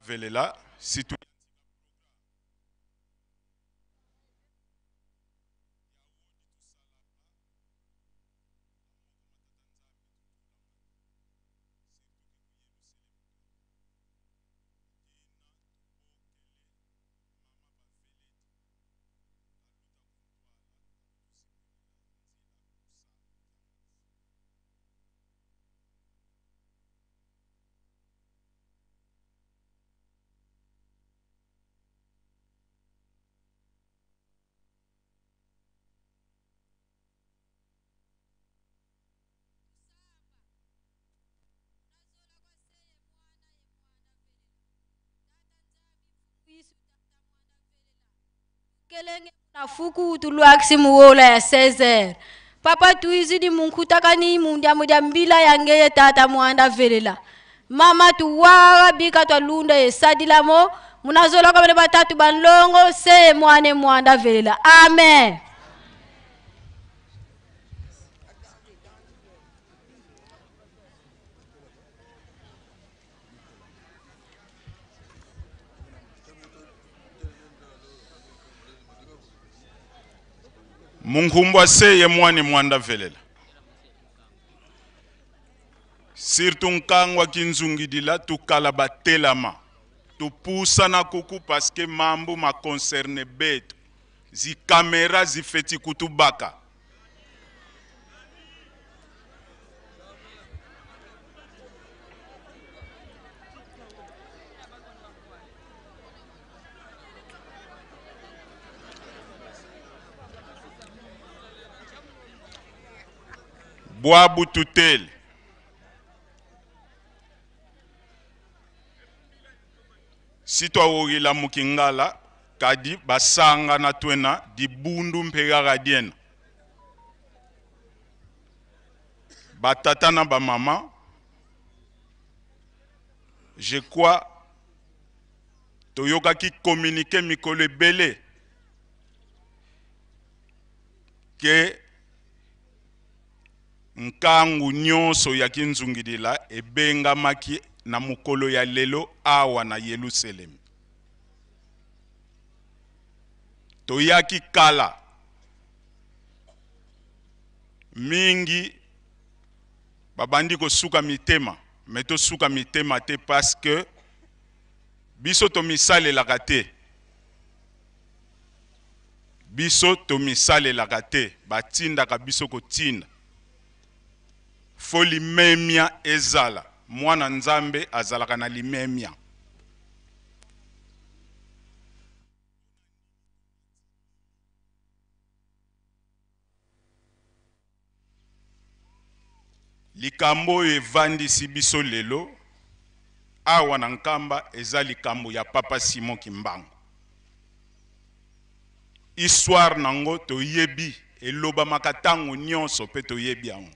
velela situ Kelenge na fuku tuluaksi muola ya 16h. Papa tuizi di munkutaka ni mundia mudia mbila yange tata muanda velela. Mama tuwaga bika twa lunda ye sadilamo. Munazola kwa batatu banlongo se mwane muanda velela. Amen. Mungumbwa seye mwane mwanda velela. Sirtu nkangwa kinzungidila tukala batelama. Tupusa na kuku paske mambu ma concerne betu. Zi kamera zi feti kutubaka. Boabu tutele. Sitwa wogila mukingala kadi basanga na twena di bundu mpega gadiena. Batata na ba mama. Je crois toyoka ki communiquer mikolo ebele ke nkangu nyonso ya kinzungidila ebenga maki na mukolo ya lelo awa na Yerusalem. Toyaki kala mingi babandi ko suka mitema meto suka mitema te parce que biso to misale la kate biso to misale la kate batinda ka biso ko tinda foli memia ezala mwana nzambe azalaka na limemia. Likambo evandisi biso lelo awa na nkamba eza likambo ya Papa Simon Kimbangu. Histoire nango toyebi eloba makatango nyonso pe toyebi yango.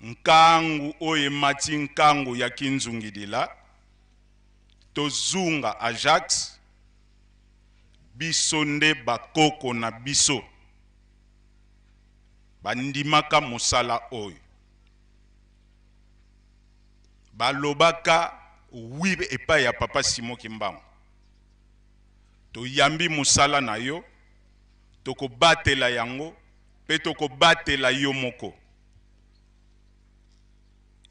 Nkangu oye mati nkangu ya kinzungidila tozunga Ajax biso nde bakoko na biso bandimaka musala oyo balobaka wibe epai ya Papa Simon Kimbangu toyambi musala na yo toko batela yango pe toko batela yo moko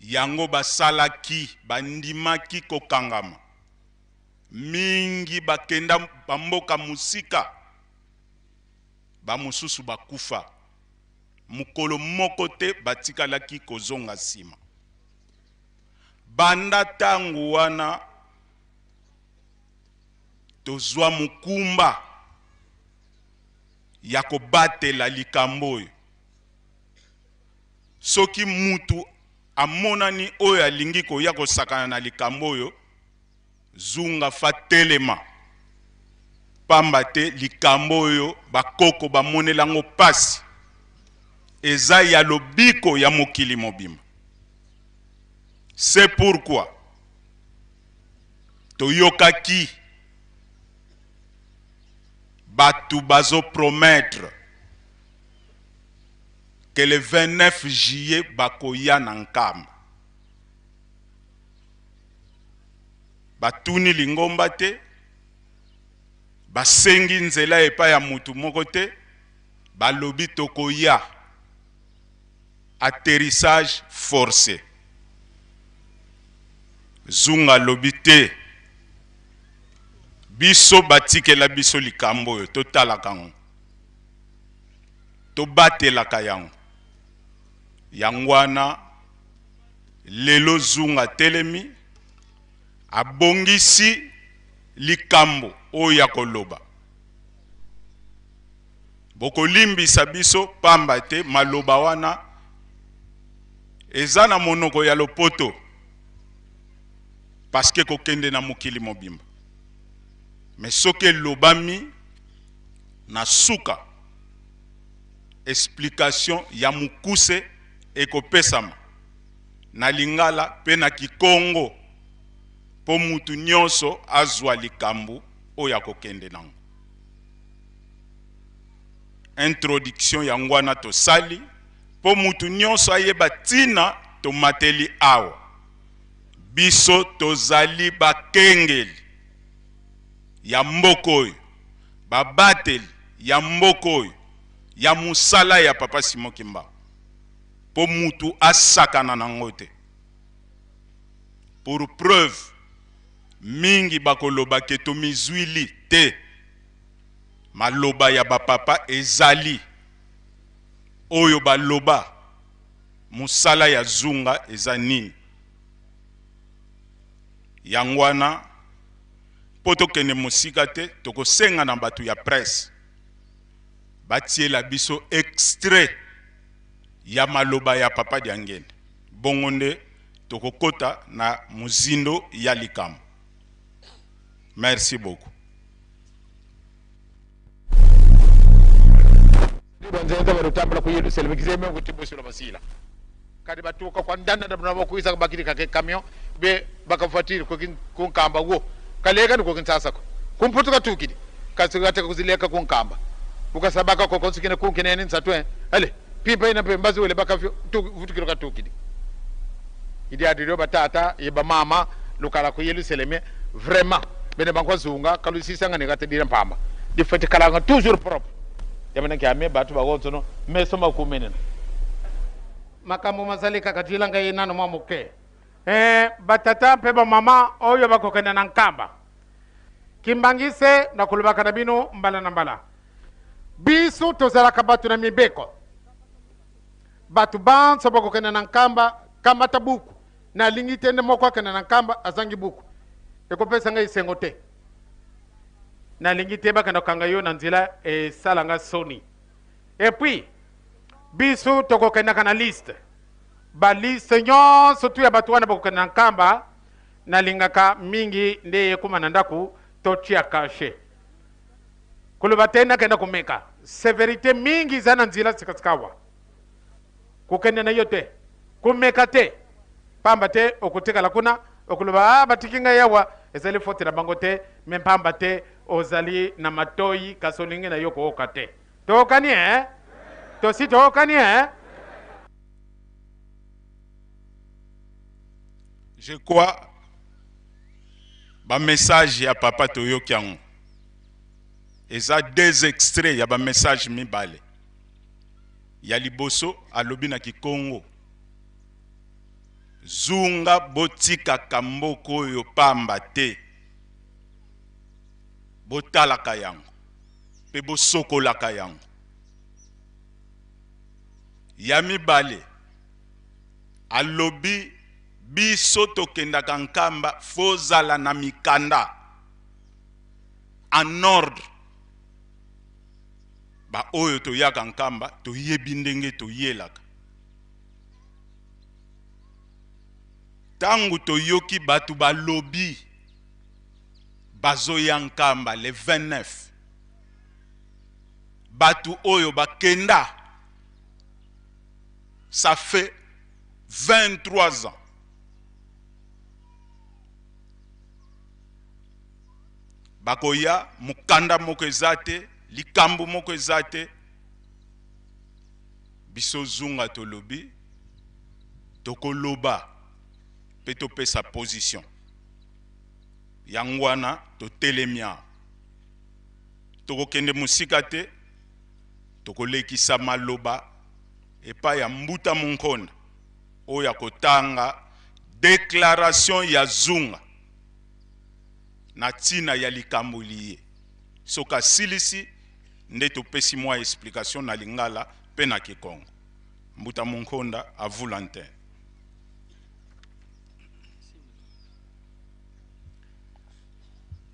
yango basalaki bandimaki kokangama mingi bakenda bamboka musika bamususu bakufa mukolo moko te batikalaki kozonga sima banda tangu wana tozwa mukumba ya kobatela likambo oyo soki mutu amonani oyo alingi koya kosakana na likambo oyo zunga fa telema pamba te likambo oyo bakoko bamonelango pasi eza ya lobiko ya mokili mobima. C'est pourquoi toyokaki batu bazo promettre que le 29 juillet bakoya na nkamba batuni lingomba te, basengi nzela epa ya mutu moko te, balobi tokoya atterrissage forcé. Zunga lobi te, biso batikela biso likambo yo totalaka ngo, tobatelaka yango. Yangwana lelo Zunga telemi abongisi likambo oya koloba. Bokolimbisa biso pamba te maloba wana eza na monoko ya lopoto parce que kokende na mokili mobimba. Mais soki lobami na suka explication ya mukuse ekopesama na lingala pe na kikongo po mutu nyonso azwa likambo oya kokende nango. Introduction ya ngwana to sali po mutu nyonso ayeba tina to mateli awa. Biso tozali bakengeli ya mbokoyo, babateli ya mbokoyo, ya musala ya Papa Simon Kimba. Po mutu asakana nango te. Pour preuve, mingi bakoloba ke to mizwili te. Maloba ya bapapa ezali. Oyo baloba musala ya Zunga eza nini. Yangwana poto kene musika te toko senga na batu ya presse batiela biso extrait ya maloba ya Papa Diangene bongonde toko kota na muzindo ya likambo. Merci beaucoup. Bonzenza barutambula kuyidu selebekizeme kutibusi lo basila kadi batuka kwa ndanda da bana bakuisa bakiri kake camion be bakafuatiri ko kamba wo kalega ni ko kinsasa ko kumputuka tukidi kasugata kuzileka ko kamba ukasabaka ko konsikene ko kinene nsatwe ale pimpa ina pembazi wele bakafyo vutukiro ka tukidi idi adirio batata yeba mama lukala ko yelu seleme vraiment bene bankwa Zunga kalusisa ngane gatedira mpamba di fete kalanga toujours propre yamana kiame batu bagotono mesoma kumenena makamu mazalika katilanga inano mamuke batata peba mama oyo bakokenda na nkamba kimbangise na kulubaka na bino mbala na mbala bisu tozalaka batu na mibeko batu banso bakokenda na nkamba kamata buku na lingi tende moko akenda na nkamba azangi buku ekopesa ngai sengo te na lingi te bakenda kanga yo na nzela esalanga soni et puis bisu tokokenda kana liste ba liste nyonso tu ya batu wana bakokenda na nkamba na lingaka mingi nde ekuma na ndaku totia kashe kuluba tena kenda kumeka severite mingi zana nzila sikasikawa kukende na yote kumeka te pamba te okutekala kuna okuluba batikinga yawa ezali fote na bango te mempamba te ozali na matoyi kasolingi na yoko okate tokani tosi tokani Je crois ba message ya papa toyoki yango eza deux extraits ya ba message mibale ya liboso alobi na Kikongo Zunga botika kamboko oyo pamba te botalaka yango pe bosokolaka yango ya mibale alobi biso tokendaka nkamba fozala na mikanda en ordre ba oyo toyaka nkamba toyebi ndenge toyelaka tangu toyoki batu balobi bazoya nkamba le 29 batu oyo bakenda ça fait 23 ans bakoya mukanda moko ezate likambo moko ezate biso Zunga tolobi tokoloba pe topesa position yango wana totelemia tokokende musika te tokolekisa maloba epai ya Mbuta Munkonda oyo ya kotanga déclaration ya Zunga na tina ya likambo liye soka silisi nde topesi mwa explication na Lingala pe na Kikongo. Mbuta Munkonda à vous l'antenne.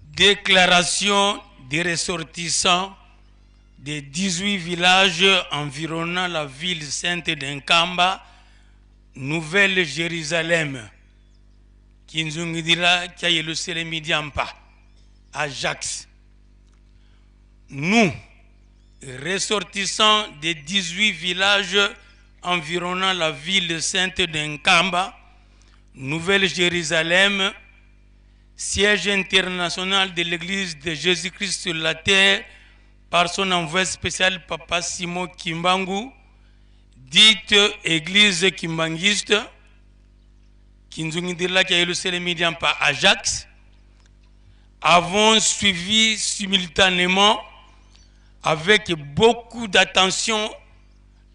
Déclaration des ressortissants des 18 villages environnant la ville sainte d'Enkamba, Nouvelle-Jérusalem, Kinzungidira Kayeluselemidiampa, Ajax. Nous, ressortissants des 18 villages environnant la ville sainte d'Enkamba, Nouvelle-Jérusalem, siège international de l'Église de Jésus-Christ sur la terre, par son envoyé spécial Papa Simon Kimbangu, dite Église Kimbangiste, Kinzungidila Kayeluselemidian par Ajax, avons suivi simultanément avec beaucoup d'attention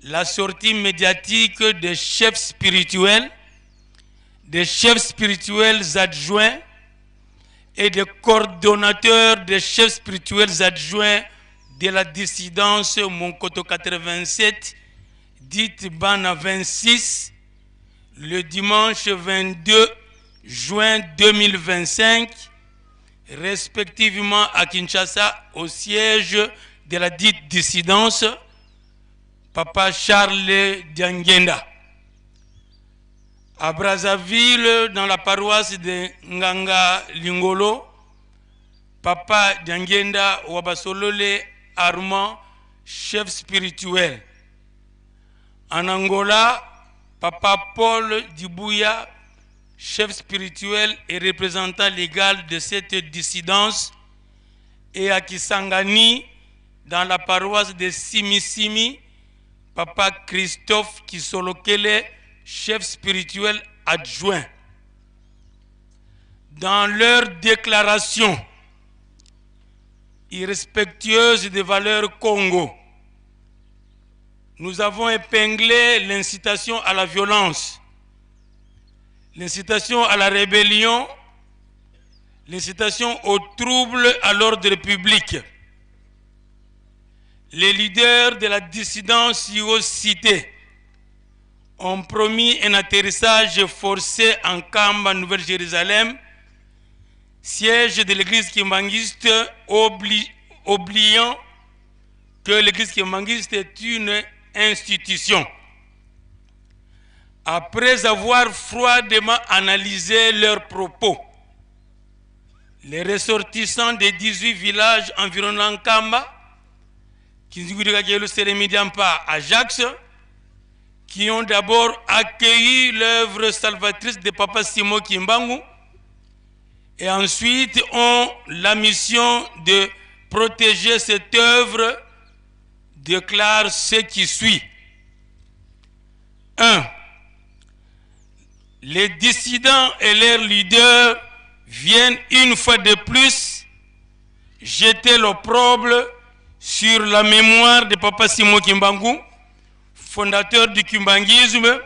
la sortie médiatique des chefs spirituels adjoints et des coordonnateurs des chefs spirituels adjoints de la dissidence Monkoto 87, dite Bana 26, le dimanche 22 juin 2025, respectivement à Kinshasa, au siège de la dite dissidence, Papa Charles Diangenda. À Brazzaville, dans la paroisse de Nganga Lingolo, Papa Diangenda Wabasolole Armand, chef spirituel. En Angola, Papa Paul Dibouya, chef spirituel et représentant légal de cette dissidence. Et à Kisangani, dans la paroisse de Simisimi, Papa Christophe Kisolokele, chef spirituel adjoint. Dans leur déclaration irrespectueuse des valeurs Congo, nous avons épinglé l'incitation à la violence, l'incitation à la rébellion, l'incitation au trouble à l'ordre public. Les leaders de la dissidence cités ont promis un atterrissage forcé en Kamba, Nouvelle-Jérusalem, siège de l'église kimbangiste, oubliant que l'église kimbangiste est une institution. Après avoir froidement analysé leurs propos, les ressortissants des 18 villages environnant Kamba, Ajax, qui ont d'abord accueilli l'œuvre salvatrice de Papa Simon Kimbangu et ensuite ont la mission de protéger cette œuvre, déclare ce qui suit. 1. Les dissidents et leurs leaders viennent une fois de plus jeter l'opprobre sur la mémoire de Papa Simon Kimbangu, fondateur du kimbanguisme,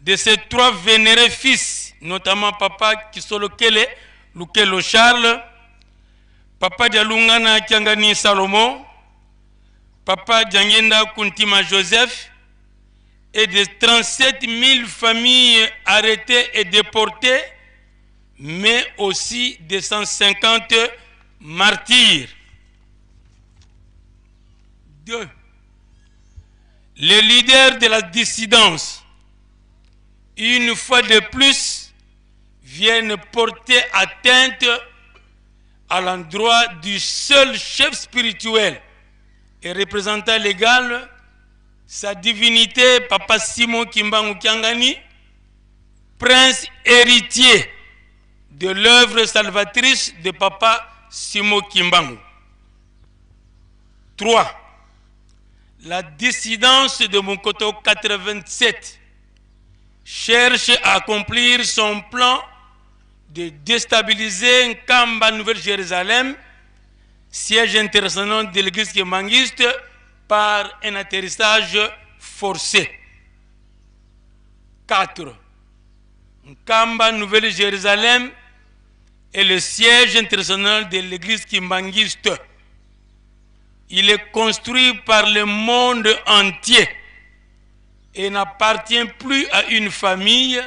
de ses 3 vénérés fils, notamment Papa Kisolokele Lukelo Charles, Papa Dialungana Kiangani Salomon, Papa Diangenda Kuntima Joseph, et de 37 000 familles arrêtées et déportées, mais aussi de 150 martyrs. 2. Les leaders de la dissidence, une fois de plus, viennent porter atteinte à l'endroit du seul chef spirituel et représentant légal, sa divinité Papa Simon Kimbangu Kiangani, prince héritier de l'œuvre salvatrice de Papa Simon Kimbangu. 3. La dissidence de Monkoto 87 cherche à accomplir son plan de déstabiliser Nkamba Nouvelle-Jérusalem, siège international de l'église kimbangiste, par un atterrissage forcé. 4. Nkamba Nouvelle-Jérusalem est le siège international de l'église kimbangiste. Il est construit par le monde entier et n'appartient plus à une famille,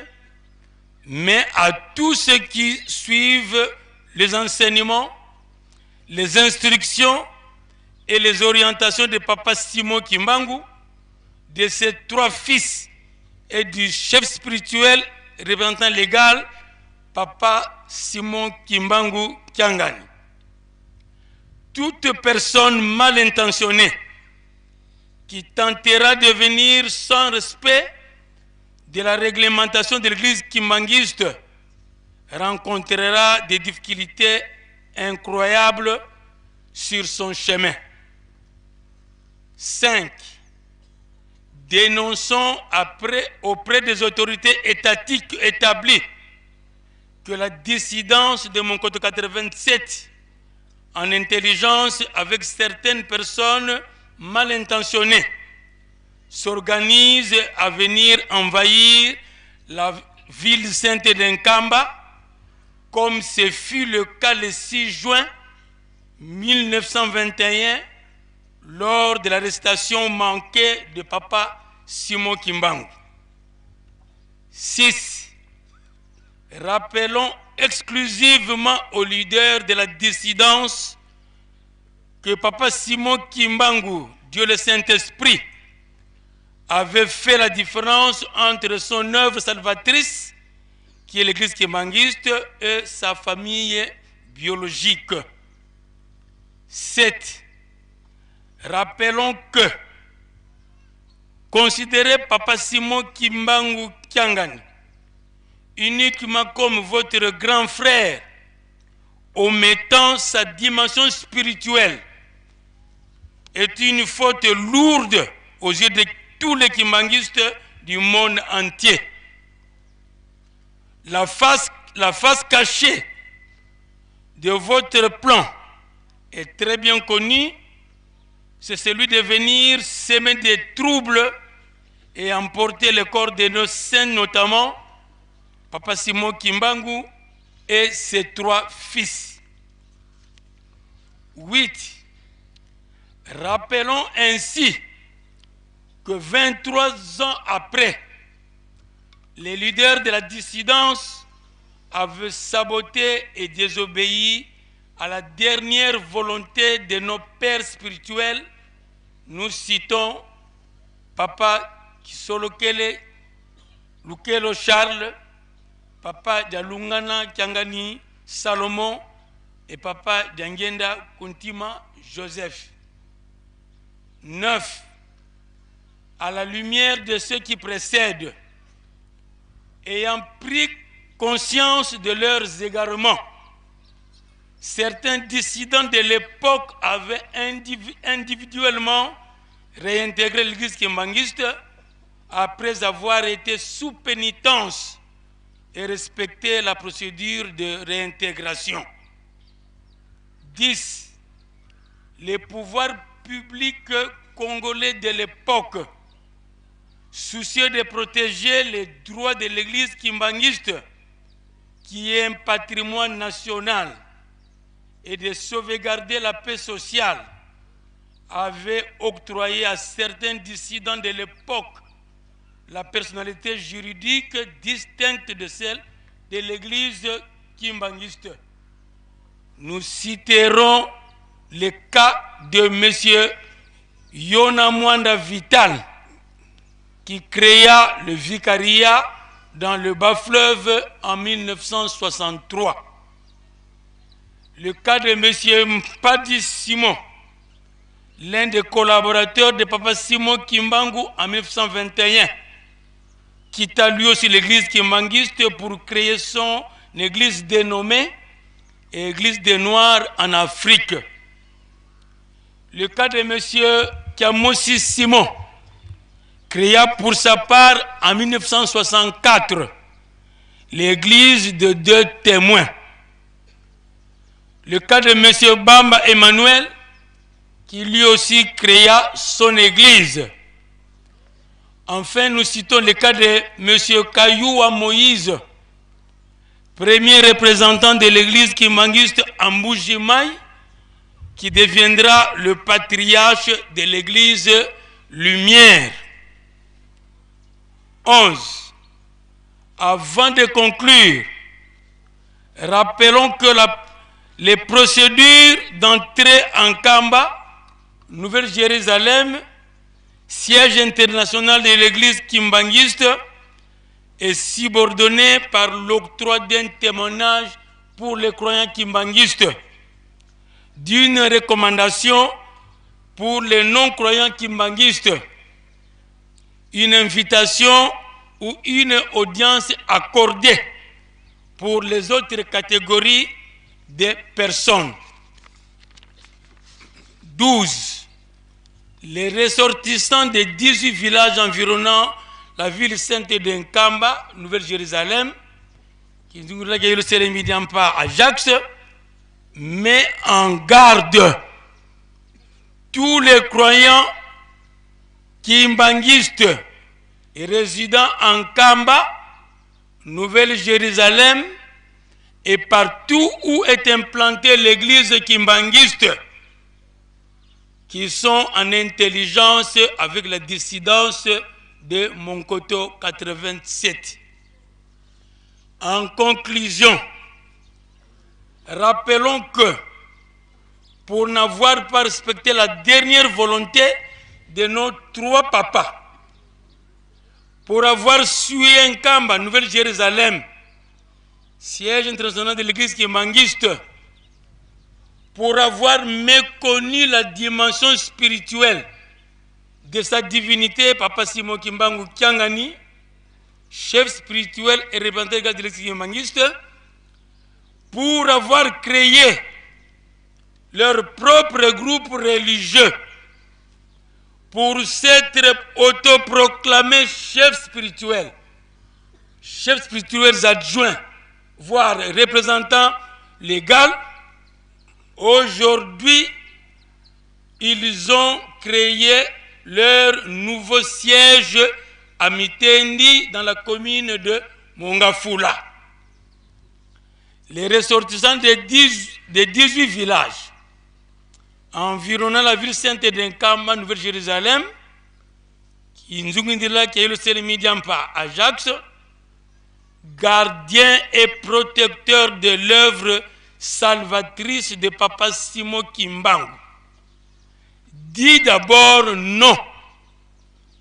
mais à tous ceux qui suivent les enseignements, les instructions et les orientations de Papa Simon Kimbangu, de ses 3 fils et du chef spirituel représentant légal, Papa Simon Kimbangu Kiangani. Toute personne mal intentionnée qui tentera de venir sans respect de la réglementation de l'église kimbangiste rencontrera des difficultés incroyables sur son chemin. 5. Dénonçons auprès des autorités étatiques établies que la dissidence de mon code 87 en intelligence avec certaines personnes mal intentionnées s'organise à venir envahir la ville sainte d'Nkamba, comme ce fut le cas le 6 juin 1921 lors de l'arrestation manquée de Papa Simon Kimbangu. 6. Rappelons exclusivement aux leaders de la dissidence que Papa Simon Kimbangu, Dieu le Saint-Esprit, avait fait la différence entre son œuvre salvatrice, qui est l'église kimbangiste, et sa famille biologique. 7. Rappelons que considérez Papa Simon Kimbangu Kiangani uniquement comme votre grand frère, omettant sa dimension spirituelle, est une faute lourde aux yeux de tous les kimbangistes du monde entier. La face cachée de votre plan est très bien connue, c'est celui de venir semer des troubles et emporter le corps de nos saints, notamment Papa Simon Kimbangu et ses 3 fils. 8. Rappelons ainsi que 23 ans après, les leaders de la dissidence avaient saboté et désobéi à la dernière volonté de nos pères spirituels. Nous citons Papa Kisolokele Lukelo Charles, Papa Dialungana Kiangani Salomon et Papa Diangenda Kuntima Joseph. 9. À la lumière de ceux qui précèdent, ayant pris conscience de leurs égarements, certains dissidents de l'époque avaient individuellement réintégré l'église kimbangiste après avoir été sous pénitence et respecté la procédure de réintégration. 10. Les pouvoirs publics congolais de l'époque, soucieux de protéger les droits de l'église kimbangiste, qui est un patrimoine national, et de sauvegarder la paix sociale, avaient octroyé à certains dissidents de l'époque la personnalité juridique distincte de celle de l'église kimbangiste. Nous citerons le cas de M. Yona Mwanda Vital, qui créa le vicariat dans le bas-fleuve en 1963. Le cas de M. Mpadi Simon, l'un des collaborateurs de Papa Simon Kimbangu en 1921, quitta lui aussi l'église kimbangiste pour créer son église dénommée Église des Noirs en Afrique. Le cas de M. Kiamosi Simon créa pour sa part en 1964 l'église de 2 témoins. Le cas de M. Bamba Emmanuel, qui lui aussi créa son église. Enfin, nous citons le cas de M. Kayouwa Moïse, premier représentant de l'église kimbanguiste en Mbuji-Mayi, qui deviendra le patriarche de l'église Lumière. 11. Avant de conclure, rappelons que les procédures d'entrée en Kamba, Nouvelle-Jérusalem, siège international de l'église kimbanguiste, est subordonnée par l'octroi d'un témoignage pour les croyants kimbanguistes, d'une recommandation pour les non-croyants kimbanguistes, une invitation ou une audience accordée pour les autres catégories de personnes. 12. Les ressortissants des 18 villages environnant la ville sainte de Nkamba, Nouvelle-Jérusalem, qui nous le pas à Ajax, met en garde tous les croyants kimbanguistes et résidant en Kamba, Nouvelle-Jérusalem et partout où est implantée l'église kimbanguiste, qui sont en intelligence avec la dissidence de Monkoto 87. En conclusion, rappelons que pour n'avoir pas respecté la dernière volonté de nos 3 papas, pour avoir suivi Nkamba, Nouvelle-Jérusalem, siège international de l'église kimbanguiste, pour avoir méconnu la dimension spirituelle de sa divinité, Papa Simon Kimbangu Kiangani, chef spirituel et représentant de l'église kimbanguiste, pour avoir créé leur propre groupe religieux, pour s'être autoproclamé chef spirituel adjoint, voire représentant légal. Aujourd'hui, ils ont créé leur nouveau siège à Mitendi dans la commune de Mongafula. Les ressortissants des 18 villages environnant la ville sainte de Nkamba, Nouvelle-Jérusalem, qui est le Sélémidiampa Ajax, gardien et protecteur de l'œuvre salvatrice de Papa Simon Kimbangu, dit d'abord non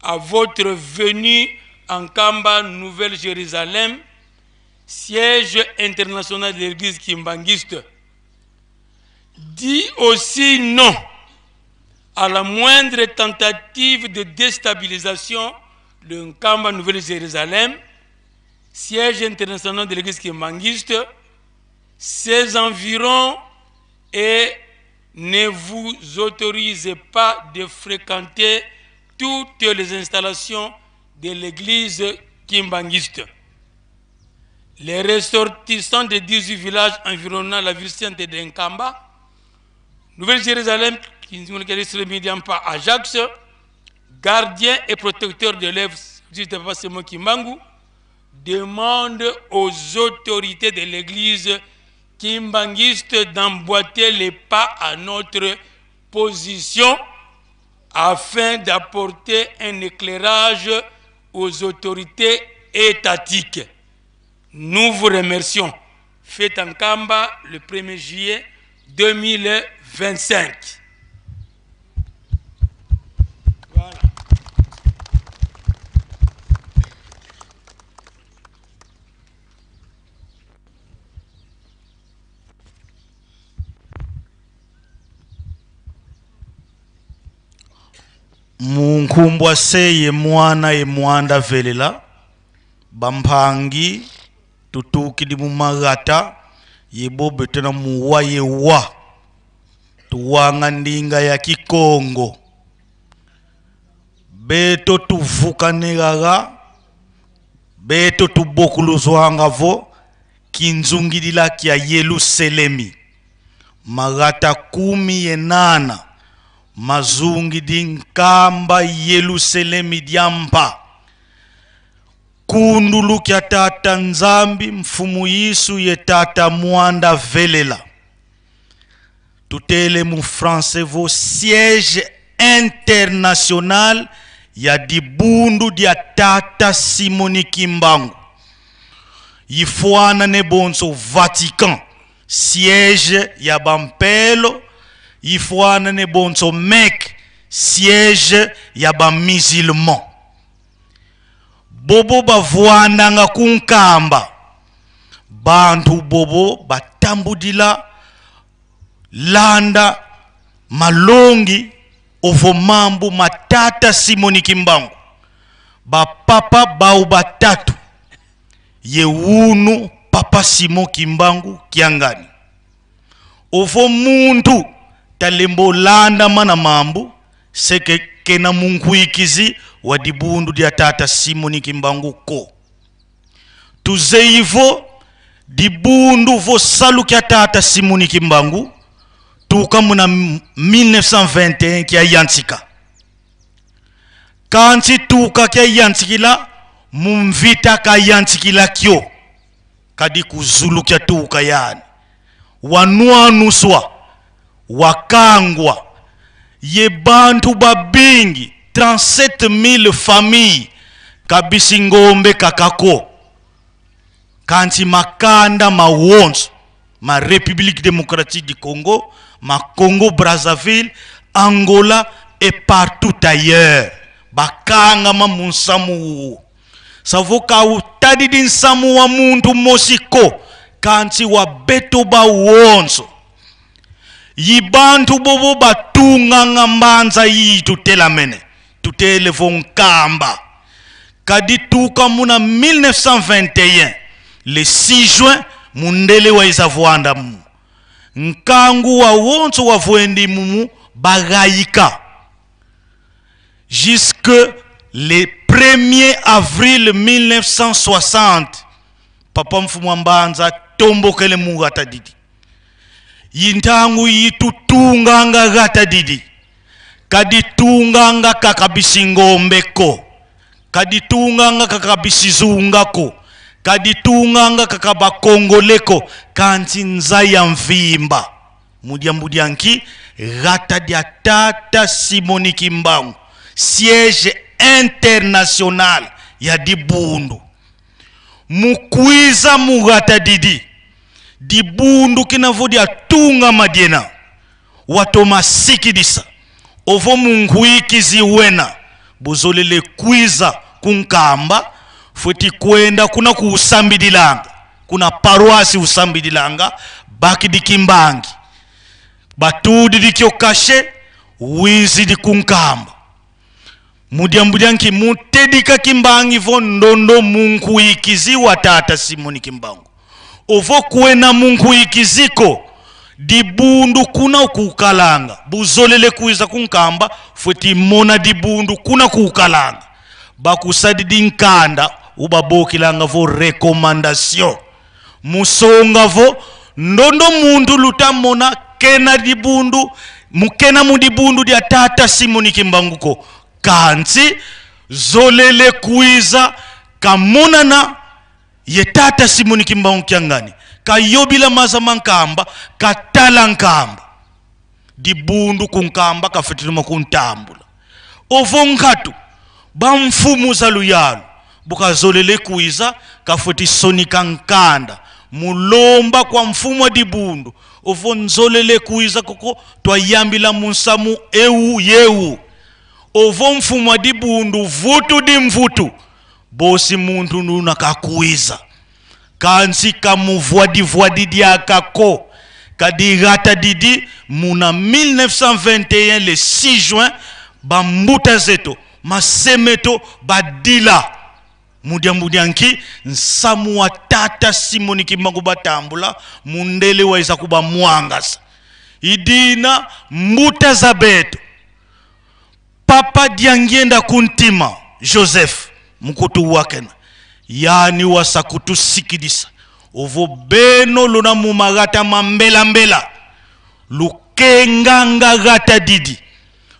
à votre venue en Kamba, Nouvelle-Jérusalem, siège international de l'église kimbanguiste. Dit aussi non à la moindre tentative de déstabilisation de Nkamba, Nouvelle-Jérusalem, siège international de l'église kimbanguiste, ses environs, et ne vous autorisez pas de fréquenter toutes les installations de l'église kimbanguiste. Les ressortissants des 18 villages environnant la ville sainte de Nkamba, Nouvelle-Jérusalem, qui ne pas Ajax, gardien et protecteur de l'œuvre de Papa Simon Kimbangu, demande aux autorités de l'église kimbanguiste d'emboîter les pas à notre position afin d'apporter un éclairage aux autorités étatiques. Nous vous remercions. Fête en Kamba le 1er juillet 2025. Voilà. Munkumbwa seye mwana ye mwanda velela bampangi tutukidi mumagata yebobe tena muwa yewa tuwanga ndinga ya Kikongo beto tuvuka negaga beto tubokuluzwanga vo kinzungilila kya Yerusalemi magata 18 mazungi di nkamba Yerusalemi diampa kundulu kya tata nzambi mfumu Yesu ye tata mwanda velela tutele mu français vo siège international ya dibundu dia tata Simoni Kimbangu yifwana ne bonso Vatican siège ya bampelo yifwana ne bonso Mecque siège ya ba musulman bobo bavwana nga kunkamba bantu bobo batambudila landa malongi ovo mambu matata Simoni Kimbangu bapapa bau batatu yewunu papa Simon Kimbangu kiangani ovo muntu talembo landa mana mambu seke kena munkuikizi wa dibundu dia tata Simoni Kimbangu ko tuzeivo dibundu vo salu kya tata Simoni Kimbangu tuka muna 1921 kia yantika kanti tuka kia yantikila mumvita ka yantikila kyo kadi kuzulu kia tuka yani wanuanuswa wakangwa ye bantu babingi 37,000 familles kabisi ngombe kakako kanti makanda mawonso ma République démocratique du Congo, ma Congo Brazzaville, Angola et partout ailleurs. Bakanga ma munsamu. Savoka utadi din samu wa muntu mosiko kanti wa beto ba wonso. Yibantu bobo batunga ngambanza yi tutela mene. Tutele vonkamba. Kadituka muna 1921 le 6 juin mundele wa izavwanda mu nkangu wa wonso wa vwendi mumu bagayika jusque le 1er avril 1960 papa mfumu mbanza tombokele mu gata didi yintangu yitutunganga gata didi kaditunganga kakabisingombeko kaditunganga kakabisizungako kaditunganga kakaba kongoleko kanti nzaya mvimba mudianki gata dia tata Simoni Kimbangu siège international ya dibundu mukwiza mugata didi dibundu kinavodi atunga madiena watoma sikidisa ovo munguikizi wena buzolele kwiza kunkamba futi kwenda kuna kuusambidilanga kuna paroisi usambidilanga baki di Kimbangi batudi di kyokashe wizi di kunkamba mudiambudianki mutedika Kimbangi vo ndondo mungu ikizi wa tata Simoni Kimbangu ovo kwena mungu ikiziko dibundu kuna kukalanga buzolele kuiza kunkamba futi mona dibundu kuna kukalanga bakusadi nkanda ubabokilanga vo recommandation musonga vo ndondo muntu lutamona kena dibundu mukena mudibundu dia tata Simoni Kimbangu ko kanti zolele kuiza kamona na ye tata Simoni Kimbangu kiangani kayobila mazama nkamba katala nkamba dibundu kunkamba kafetirima kuntambula ovo nkatu bamfumu za luyalu bukazolele kuiza kafuti sonika nkanda mulomba kwa mfumu wa dibundu ovo nzolele kuiza koko twayambila munsamu ewu yewu ovo mfumu wa dibundu vutu di mvutu bosi muntu nuna kakuiza kansi kamuvwadi diakako kadigata didi muna 1921 le 6 juin bambuta zeto masemeto badila mudianki nsamu wa tata Simoni Kimbangu batambula mundele waiza kuba mwangasa idina mbuta za beto papa diangienda kuntima Joseph mkutu wakena yani wasakutu sikidisa ovo beno luna mumagata mambela mbela lukenganga gata didi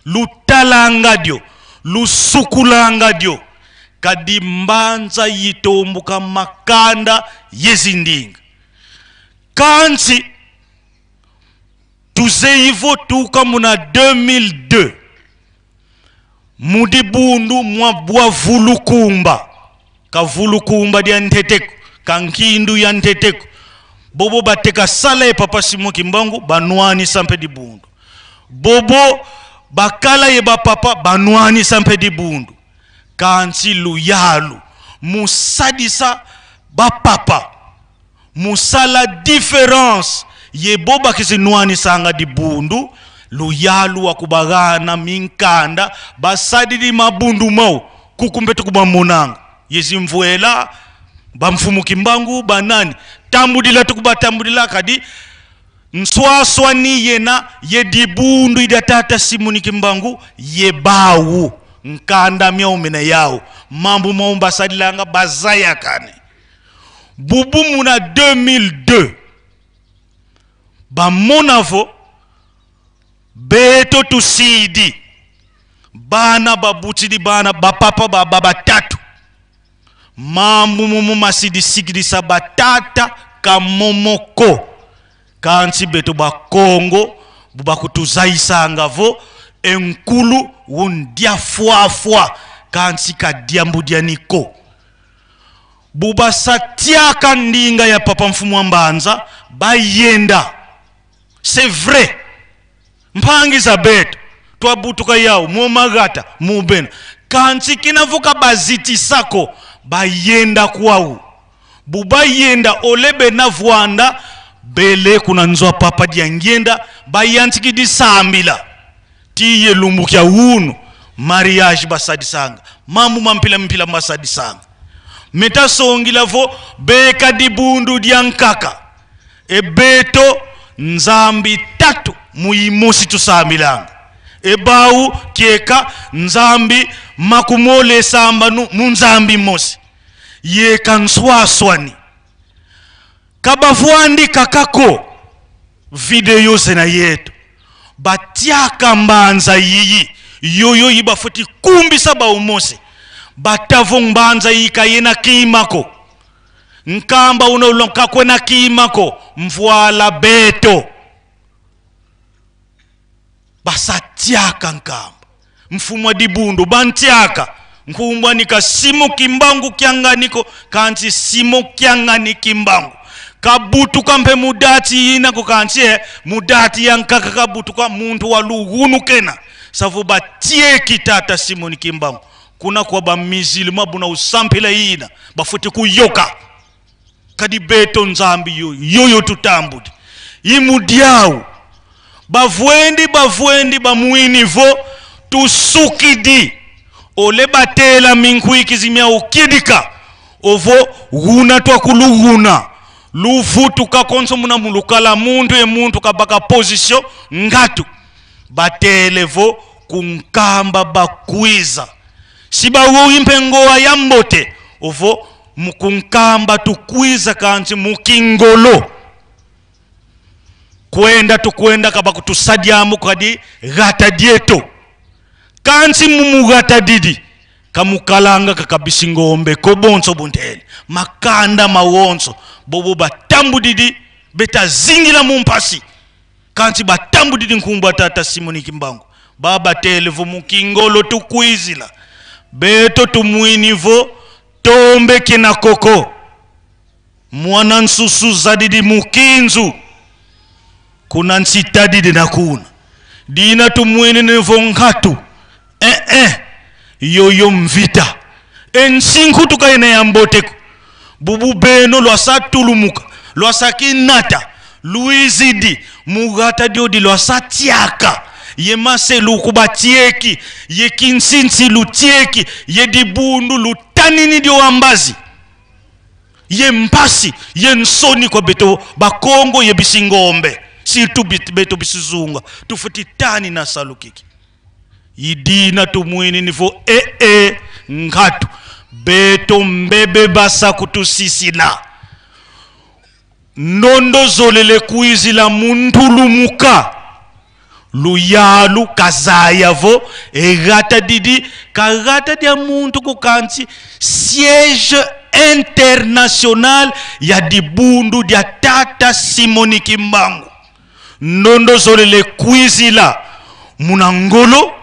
lutalanga dio lusukulanga dio kadi mbanza yitombuka makanda yezindinga kansi tuzeivo tuka muna 2002 mudibundu mwa bwa vulukumba ka vulukumba dia nteteko kankindu ya nteteko bobo bateka sala papa Simon Kimbangu banwani sampe dibundu bobo bakala ye papa banwani sampe dibundu kansi luyalu musadisa papa musala différence ye boba kizinwani sanga dibundu luyalu wakubagana minkanda basadidi mabundu mau kukumbetu kubamonanga yezimvuela bamfumu Kimbangu banani tambudila tukubatambudila kadi nswaswa ni yena ye dibundu idatata Simoni Kimbangu ye bawu nkanda miaumena yao mambu maumba sadilanga bazaya kane bubu muna 2002 bamonavo beto tusidi bana babutidi bana bapapa baba tatu mambu mumu masidi sikidisa batata kamomoko kansi beto bakongo bubakutuzaisanga vo enkulu wundia fwa kansi kadiambudia niko buba satiaka ndinga ya papa mfumu wa Mbanza bayenda c'est vrai mpangi za beto twabutuka yao mumagata mubena kansi kinavuka baziti sako bayenda kwao buba yenda olebe na vuanda bele kuna nzwa papa diangenda bayantiki disambila tiye lumbukia unu mariage basadisanga mambu mampila basadisanga meta songila vo beka dibundu diankaka ebeto nzambi tatu muimosi tusambilanga ebau kieka nzambi makumole samba munzambi mosi yeka nswaswani kabavuandi kakako video zena yetu batiaka Mbanza yiyi yoyo yibafuti kumbi saba umose batavo Mbanza yikayena kimako nkamba unaulonka kwena kimako mvuala beto basatiaka nkamba mfumwa dibundu bantiaka nkumbwa nika Simo Kimbangu kianganiko kansi Simo kiangani Kimbangu kabutu kampe mudati ina kukansie mudati yankaka kabutu kwa muntu waluhunu kena savu batie kitata Simoni Kimbangu kuna kwa ba mizili mabuna usampila ina bafuti kuyoka kadi beto nzambi yoyo tutambudi imudiao bavuendi bamuini vo tusukidi ole batela minkuiki zimia ukidika ovo guna twakuluhuna luvutu kakonso muna mulukala muntu kabaka position ngatu batelevo kunkamba bakwiza siba uimpe ngoa ya mbote ovo mukunkamba tukwiza kansi mukingolo kwenda kabaka tusadiamu kadi gata dieto kansi mumugata didi kamukalanga kakabisi ngombe kobonso buntele makanda mawonso bobo batambu didi beta zingila mumpasi kansi batambu didi nkumba tata Simoni Kimbangu baba televo mukingolo tukwizila beto tumuinivo tombe kina koko mwana nsusu zadidi mukinzu kuna nsita didi na kuna dina tumuini nevo ngatu yoyo mvita ensinku tukaina ya mboteko bubu beno lwasa tulumuka lwasa kinata luizidi mugata diodi lwasa tiaka ye maselu kubatieki ye kinsinsi lutieki ye dibundu lutanini dio ambazi ye mpasi ye nsoni kwa beto bakongo ye bisingombe si tu beto bisizunga tufuti tani na salukiki idina tumuini nivo ngatu beto mbebe basa kutusisila nondo zolele kuizila muntulumuka luyalu kazayavo egata didi kagata dia muntu kukansi siège international ya dibundu dia tata Simoni Kimbangu nondo zolele kuizila munangolo.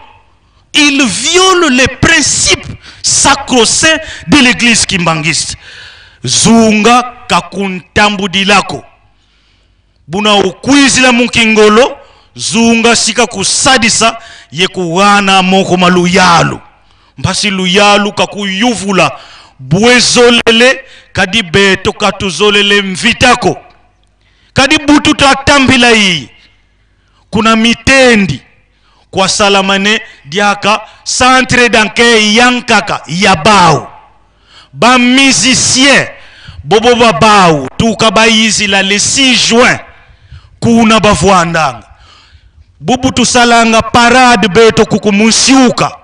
Il viole les principes sacro-saints de l'église kimbangiste. Zunga kakuntambu dilako. Buna ukuizila mukingolo. Zunga sika kusadisa yekuwana moko maluyalu. Mpasi luyalu kakuyuvula. Bwezolele kadi beto katuzolele mvitako. Kadi butu tatambila hii. Kuna mitendi. Kwa salamane diaka centre danke yankaka yabau ba musicien bobo babau tuka bayizi la le 6 juin kuna bavwandanga bubu tusalanga parade beto kukumusiuka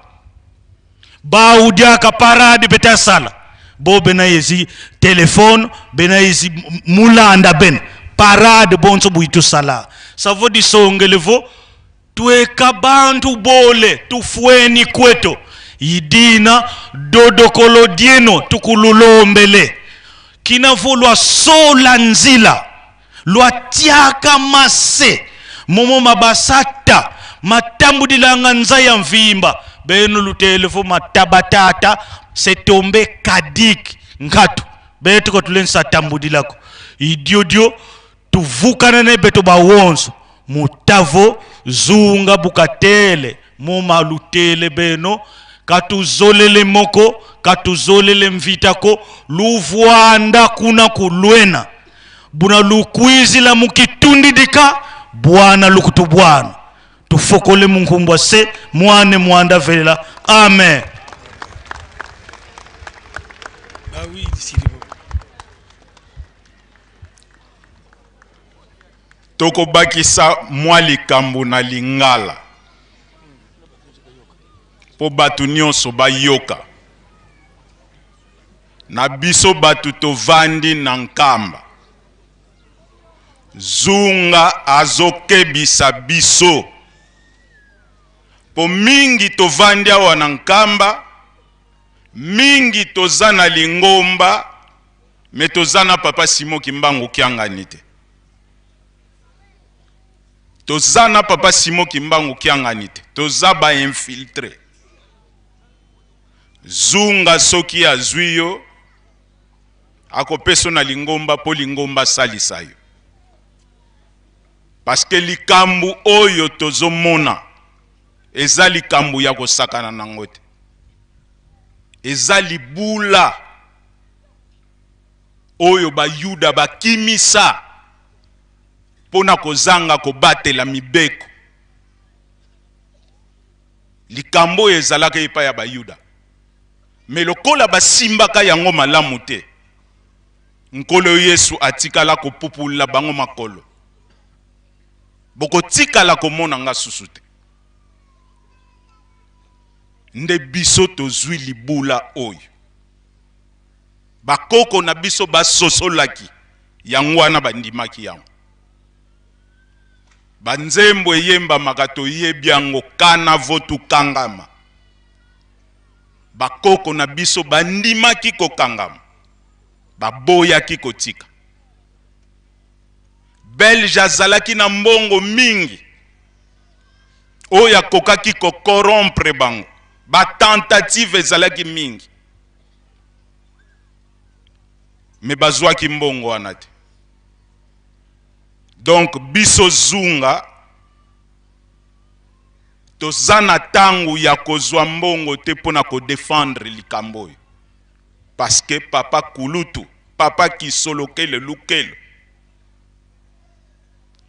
bau diaka parade betasala bobe na yezi telefone bena yezi mulanda ben parade bonso buitu sala savo di songelevo tueka bantu bole tufueni kweto idina dodokolo dieno tukululombele kinavulwa sola nzila lwa tiaka mase momo mabasata matambu dilanga nza ya mvimba beno lutelefo matabatata setombe kadik ngatu beto kotulensa tambu dilako idiodio tuvukana ne beto bawonso mutavo zunga bukatele moma lutele beno katuzolele moko katuzolele mvitako luvwanda kuna kulwena buna lukwizi la mukitundi dika bwana lukutubwana tufokole mungumbwa se mwane mwanda vela amen. Bah oui, d'ici les mots. Toko bakisa mwali kambu na lingala po batu nyonso bayoka na biso batu tovandi na nkamba zunga azokebisa biso po mingi tovandi awa na nkamba mingi tozana lingomba me tozana papa Simon Kimbangu kianganite tozana papa Simon Kimbangu kianganite tozaba infiltré zunga soki azwiyo akopeso na lingomba po lingomba salisayo parce que likambu oyo tozomona eza likambu ya kosakana nango te eza libula oyo bayuda bakimisa pona kozanga kobatela mibeko likambo ezalaka epa ya bayuda me lokola basimbaka yango malamu te nkolo Yesu atikala kopupula bango makolo bokotikala komona nga susu te nde biso tozwi libula oyo bakoko na biso basosolaki yango wana bandimaki yango banzembo eyemba makato yebi yango kana votu kangama bakoko na biso bandimaki kokangama baboyaki kotika Belge azalaki na mbongo mingi oya kokaki ko corrompre bango ba tentative ezalaki mingi me bazwaki mbongo wana te donc biso zunga tozana tangu ya kozwa mbongo te pona ko défendre likambo oyo parce que papa kulutu papa kisolokele lukelo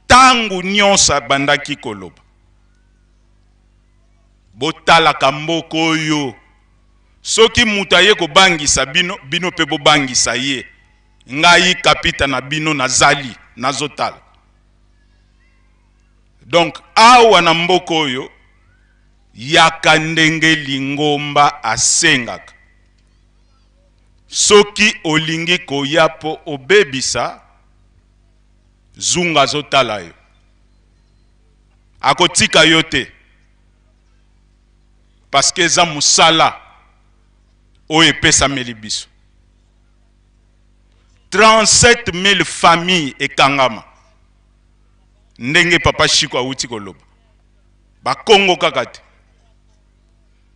tangu nyonsa bandaki koloba botala kamboko oyo soki mutaye ko bangisa bino pe bo bangisa ye ngai kapita na bino nazali nazotala donc awa na mboko oyo yaka ndenge lingomba asengaka soki olingi koya po obebisa zunga zotala yo akotika yo te parce que eza musala oyo epesameli biso 37 000 familles ekangama ndenge papa Chiko awuti koloba bakongo kaka te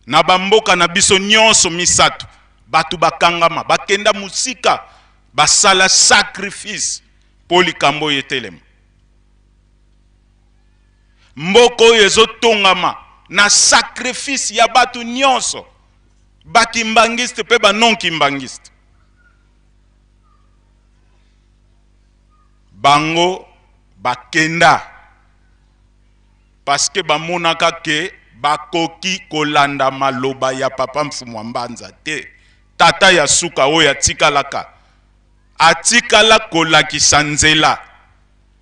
na bamboka na biso nyonso misato batu bakangama bakenda musika basala sacrifice po likambo yetelema mboko oyo ezotongama na sacrifice ya batu nyonso bakimbangiste pe banon kimbangiste bango bakenda parce que bamonaka ke bakoki kolanda maloba ya papa Mfumu Mbanza te tata ya suka oyo atikala kolakisa nzela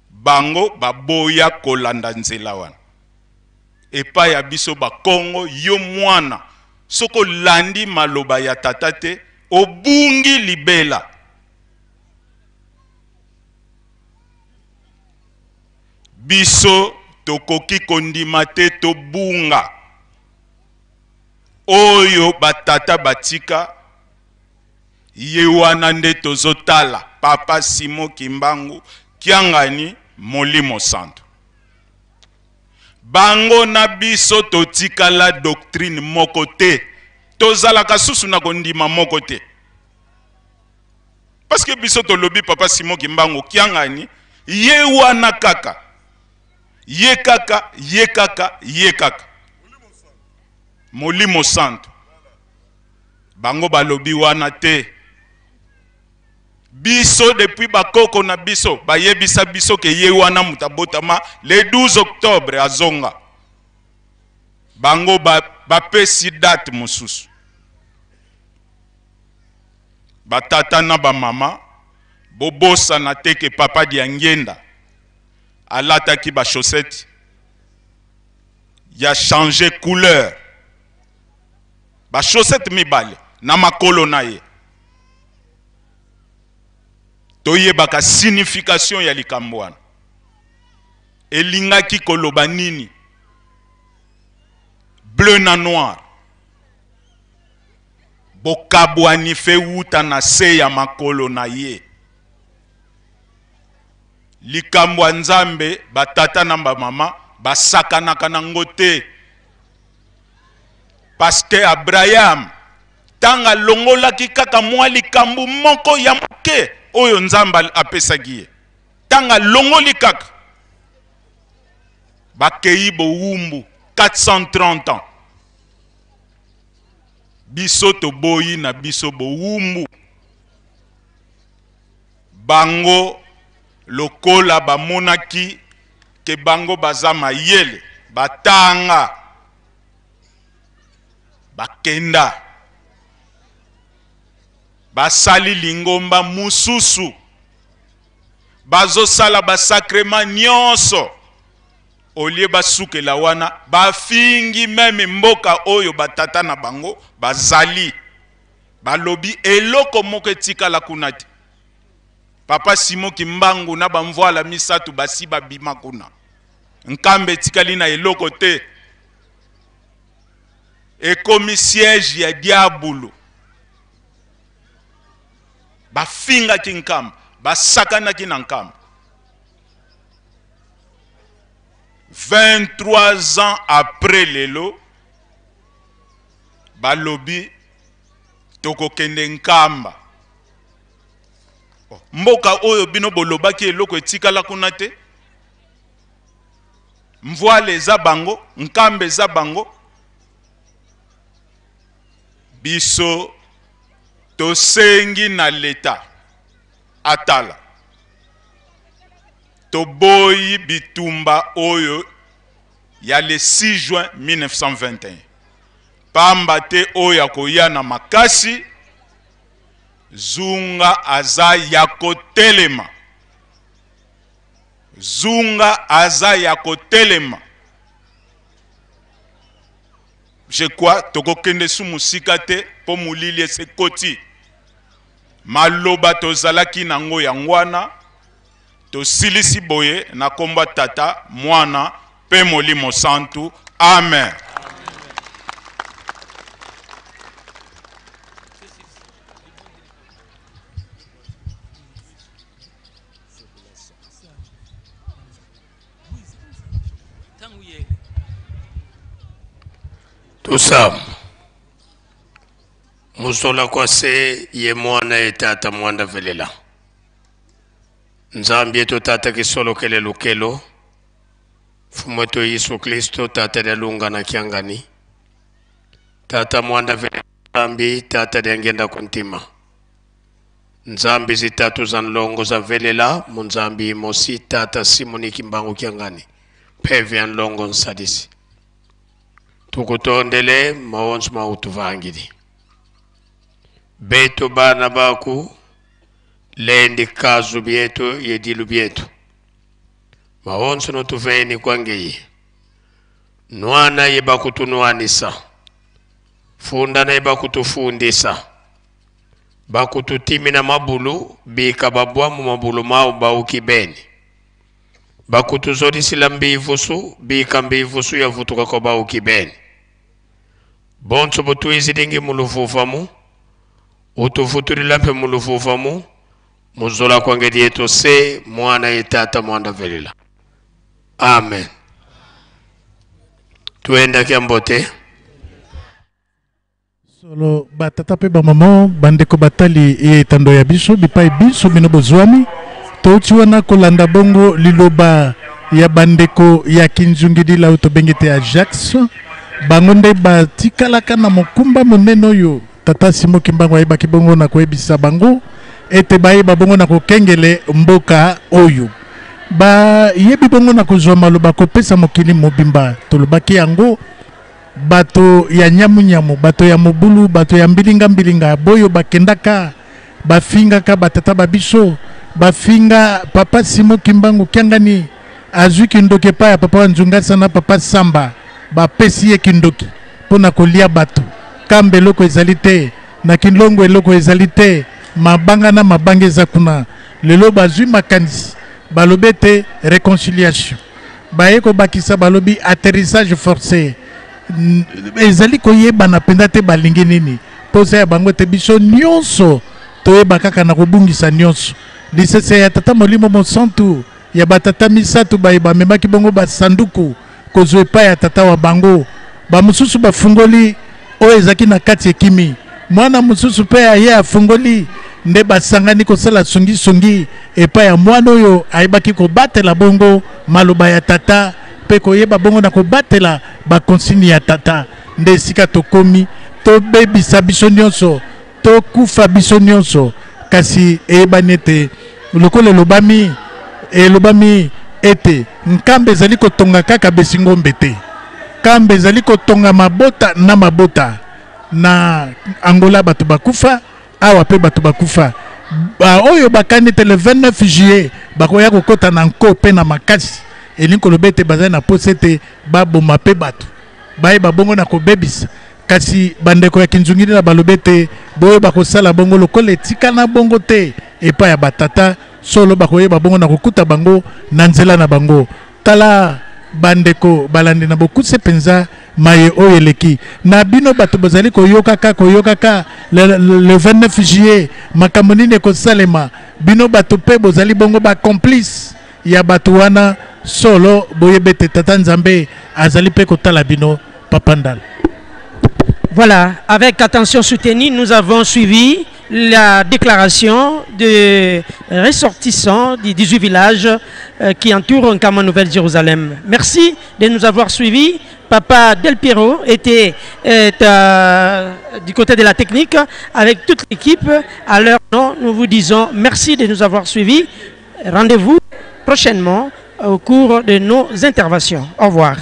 bango baboya kolanda nzela wana epa ya biso bakongo yo mwana soko landi maloba ya tata te obungi libela biso tokoki kondima te tobunga oyo batata batika ye wana nde tozotala papa Simon Kimbangu Kiangani Molimo Santo bango na biso totikala doctrine moko te tozalaka susu na kondima moko te parce que biso tolobi papa Simon Kimbangu Kiangani ye wana kaka ye kaka Molimo Santo bango balobi wana te biso depuis bakoko na biso bayebisa biso ke ye wana mutabotama le 12 octobre azonga bango bapesi date mosusu batata na bamama bobosa na teke papa Diangenda alataki ba chaussette ya changer couleur ba chaussette mibale na makolo na ye toyebaka signification ya likambo wana elingaki koloba nini bleu na noir bokabwani fe wuta na se ya makolo na ye likambo nzambe batata na bamama basakanaka nango te parce que Abraham tanga longolaki kaka mwa likambo moko ya moke oyo nzamba apesaki ye tanga longoli kaka bakei bowumbu 430 ans biso toboyi na biso bowumbu bango lokola bamonaki ke bango baza mayele batanga bakenda basali lingomba mususu bazosala basakrema nyonso olie basukela wana bafingi meme mboka oyo batata na bango bazali balobi eloko moko etikala kuna te papa Simon Kimbangu na bamvoala misatu basi babima kuna nkambe etikali na eloko te ekomi siège ya diabulu bafinga kinkamba basakana kinankamba 23 ans après lelo balobi tokokende nkamba mboka oyo bino bolobaki eloko etikala kuna te mvoile eza bango nkambe eza bango biso tosengi na leta atala toboyi bitumba oyo ya le 6 juin 1921 pamba te oyo akoya na makasi zunga aza ya kotelema zunga aza ya kotelema je crois tokokende su musika te po mulili esekoti maloba tozalaki nango yangwana tosilisi boye na komba tata mwana pe molimo santu amen. Tusa musola kwa se ye mwana etata mwanda velela nzambi eto tata kisolo kele lukelo fumoto Yesu Kristo tata de lunga na kiangani tata mwanda velela nzambi tata de ngenda kontima nzambi zitatu za nlongo za velela munzambi mosi tata Simoni Kimbangu kiangani peve ya nlongo nsadisi tukutondele maonzo mautuvangili beto bana baku lendi kazu bieto yedilu bieto maonzo no tuveni kwangeye nwana yeba kutunuanisa funda na yeba kutufundisa bakututimi na mabulu bika babwa mu mabulu mau baukibeni bakutuzodisila mbivusu bika mbivusu ya vutuka kwa baukibeni bonso botuizi dingi mulufufamu utufuturila mpe mulufufamu muzola kwangedi yeto se mwana etata mwanda velila amen. Tuenda kiambote solo batata pe bamamo bandeko batali ye tando ya biso bipai biso bino bozwami touti wana kolanda bongo liloba ya bandeko ya kinzungidi la utobengete Ajax bango nde batikalaka na mokumba monene oyo tata Simon Kimbangu ayebaki bongo na koyebisa bango ete bayeba bongo na kokengele mboka oyo bayebi bongo na kozwa maloba kopesa mokili mobimba tolobaki yango bato ya nyamu bato ya mobulu bato ya mbilinga boyo bakendaka bafingaka batata babiso bafinga papa Simon Kimbangu kiangani azwi kindoki pa ya papa Nzungasa na papa Samba bapesi ye kindoki pona kolia bato kambe loko ezali te na kinlongo eloko ezali te mabanga na mabangeza kuna lelo bazwi makanisi balobi te réconciliation baye kobakisa balobi atterrissage forcé ezali koyebana mpenza te balingi nini posa ya bango te biso nyonso toyeba kaka na kobungisa nyonso lisese ya tata molimo mosantu ya batata misatu bayeba memaki bongo basanduku kozwa epai ya tata wa bango bamosusu bafungoli oyo ezaki na kati ekimi mwana mosusu mpe aye afungoli nde basangani kosala songisongi epai ya mwana oyo ayebaki kobatela bongo maloba ya tata mpe koyeba bongo na kobatela bakonsini ya tata nde esika tokomi tobebisa biso nyonso tokufa biso nyonso kasi eyebani ete lokola elobami ete nkambe ezali kotonga kaka besingombe te kambe ezali kotonga mabota na Angola bato bakufa awa pe bato bakufa oyo bakani te le 29 juillet bakoya kokota na nko pe na makasi elingi koloba ete bazali na posa ete baboma pe bato bayeba bongo na kobebisa kasi bandeko ya kinzungili na balobi ete boyeba kosala bongo lokola etikana bongo te epai ya batata solo bakoyeba bongo na kokuta bango na nzela na bango tala bandeko balandi na bokuse penza maye oyo eleki na bino bato bozali koyokaka le 29 juillet makambo nini ekosalema bino bato pe bozali bongo ba complice ya bato wana solo boyebete tata Nzambe azali pe kotala bino papandal. Voilà, avec attention soutenue, nous avons suivi la déclaration de ressortissants des 18 villages qui entourent Nkama Nouvelle-Jérusalem. Merci de nous avoir suivis. Papa Del Piero était du côté de la technique avec toute l'équipe. À leur nom, nous vous disons merci de nous avoir suivis. Rendez-vous prochainement au cours de nos interventions. Au revoir.